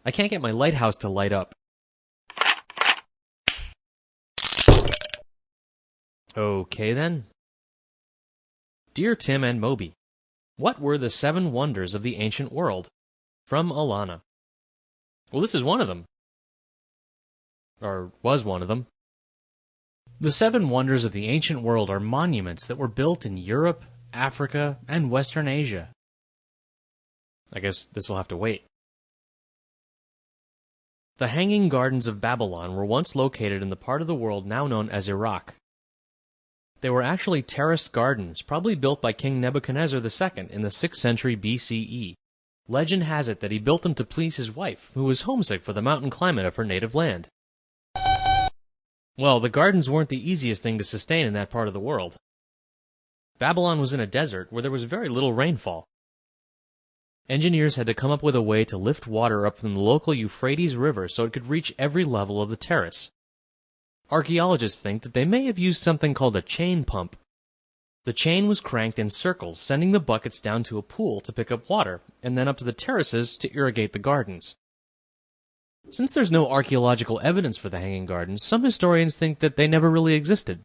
I can't get my lighthouse to light up. Okay then. Dear Tim and Moby, what were the 7 wonders of the ancient world? From Alana. Well, this is one of them. Or was one of them. The 7 wonders of the ancient world are monuments that were built in Europe, Africa, and Western Asia. I guess this'll have to wait. The Hanging Gardens of Babylon were once located in the part of the world now known as Iraq. They were actually terraced gardens, probably built by King Nebuchadnezzar II in the 6th century BCE. Legend has it that he built them to please his wife, who was homesick for the mountain climate of her native land. Well, the gardens weren't the easiest thing to sustain in that part of the world. Babylon was in a desert where there was very little rainfall. Engineers had to come up with a way to lift water up from the local Euphrates River so it could reach every level of the terrace. Archaeologists think that they may have used something called a chain pump. The chain was cranked in circles, sending the buckets down to a pool to pick up water, and then up to the terraces to irrigate the gardens. Since there's no archaeological evidence for the Hanging Gardens, some historians think that they never really existed.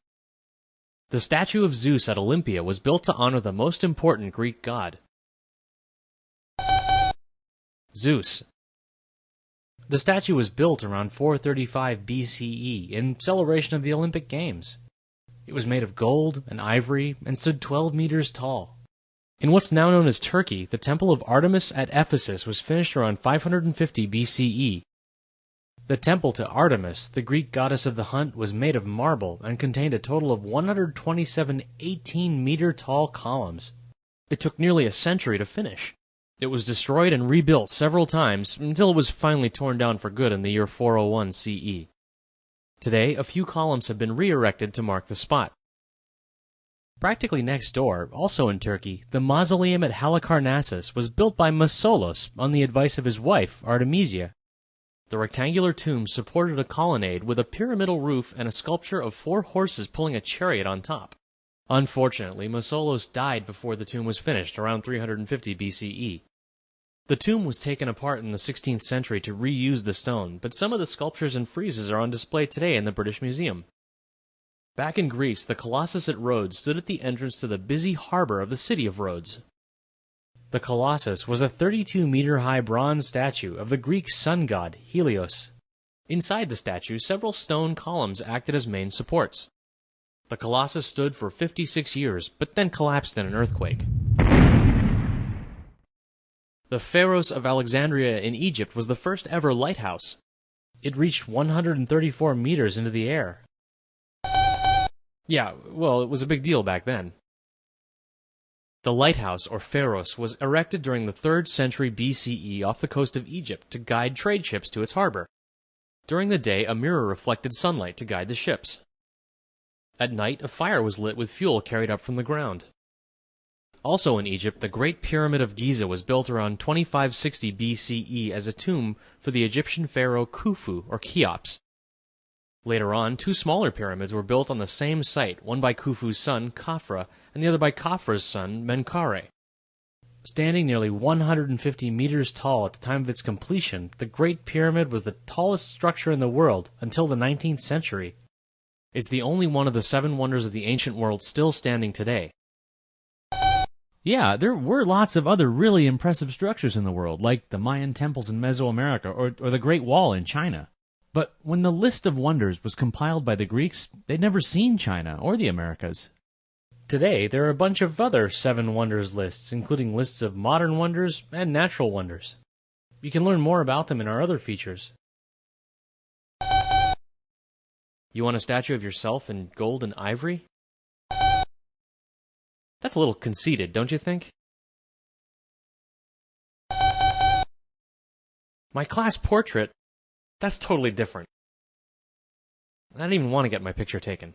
The statue of Zeus at Olympia was built to honor the most important Greek god, Zeus. The statue was built around 435 BCE in celebration of the Olympic Games. It was made of gold and ivory and stood 12 meters tall. In what's now known as Turkey, the Temple of Artemis at Ephesus was finished around 550 BCE. The temple to Artemis, the Greek goddess of the hunt, was made of marble and contained a total of 127 18-meter-tall columns. It took nearly a century to finish. It was destroyed and rebuilt several times until it was finally torn down for good in the year 401 CE. Today, a few columns have been re-erected to mark the spot. Practically next door, also in Turkey, the mausoleum at Halicarnassus was built by Mausolus on the advice of his wife, Artemisia. The rectangular tomb supported a colonnade with a pyramidal roof and a sculpture of 4 horses pulling a chariot on top. Unfortunately, Mausolus died before the tomb was finished, around 350 BCE. The tomb was taken apart in the 16th century to reuse the stone, but some of the sculptures and friezes are on display today in the British Museum. Back in Greece, the Colossus at Rhodes stood at the entrance to the busy harbor of the city of Rhodes. The Colossus was a 32-meter-high bronze statue of the Greek sun god, Helios. Inside the statue, several stone columns acted as main supports. The Colossus stood for 56 years, but then collapsed in an earthquake. The Pharos of Alexandria in Egypt was the first ever lighthouse. It reached 134 meters into the air. Yeah, well, it was a big deal back then. The lighthouse, or Pharos, was erected during the 3rd century BCE off the coast of Egypt to guide trade ships to its harbor. During the day, a mirror reflected sunlight to guide the ships. At night, a fire was lit with fuel carried up from the ground. Also in Egypt, the Great Pyramid of Giza was built around 2560 BCE as a tomb for the Egyptian pharaoh Khufu, or Cheops. Later on, 2 smaller pyramids were built on the same site, one by Khufu's son, Khafra, and the other by Khafra's son, Menkaure. Standing nearly 150 meters tall at the time of its completion, the Great Pyramid was the tallest structure in the world until the 19th century. It's the only one of the 7 wonders of the ancient world still standing today. Yeah, there were lots of other really impressive structures in the world, like the Mayan temples in Mesoamerica or the Great Wall in China. But when the list of wonders was compiled by the Greeks, they'd never seen China or the Americas. Today, there are a bunch of other 7 wonders lists, including lists of modern wonders and natural wonders. You can learn more about them in our other features. You want a statue of yourself in gold and ivory? That's a little conceited, don't you think? My class portrait? That's totally different. I didn't even want to get my picture taken.